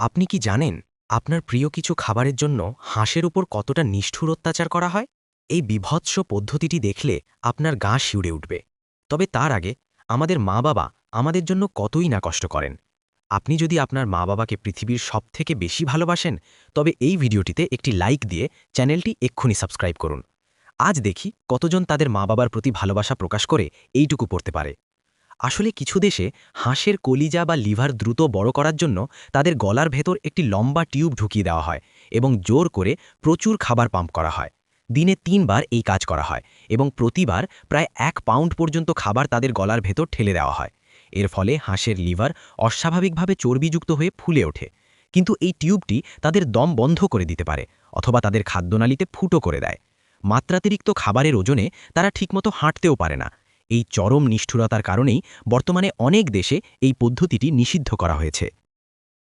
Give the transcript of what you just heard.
আপনি কি জানেন আপনার প্রিয় কিছু খাবারের জন্য হাঁসের উপর কতটা নিষ্ঠুর অত্যাচার করা হয়? এই বীভৎস পদ্ধতিটি দেখলে আপনার গা শিউরে উঠবে। তবে তার আগে আমাদের মা-বাবা আমাদের জন্য কতই না কষ্ট করেন। আপনি যদি আপনার মা-বাবাকে পৃথিবীর সবথেকে বেশি ভালোবাসেন, তবে এই ভিডিওটিতে একটি লাইক দিয়ে চ্যানেলটি এক্ষুনি সাবস্ক্রাইব করুন। আজ দেখি কতজন তাদের মা-বাবার প্রতি ভালোবাসা প্রকাশ করে এইটুকু পড়তে পারে। আসলে কিছু দেশে হাঁসের কলিজা বা লিভার দ্রুত বড় করার জন্য তাদের গলার ভেতর একটি লম্বা টিউব ঢুকিয়ে দেওয়া হয় এবং জোর করে প্রচুর খাবার পাম্প করা হয়। দিনে ৩ বার এই কাজ করা হয় এবং প্রতিবার প্রায় ১ পাউন্ড পর্যন্ত খাবার তাদের গলার ভেতর ঠেলে দেওয়া হয়। এর ফলে হাঁসের লিভার অস্বাভাবিকভাবে চর্বিযুক্ত হয়ে ফুলে ওঠে। কিন্তু এই টিউবটি তাদের দম বন্ধ করে দিতে পারে অথবা তাদের খাদ্যনালীতে ফুটো করে দেয়। মাত্রাতিরিক্ত খাবারের ওজনে তারা ঠিকমতো হাঁটতেও পারে না। এই চরম নিষ্ঠুরতার কারণেই বর্তমানে অনেক দেশে এই পদ্ধতিটি নিষিদ্ধ করা হয়েছে।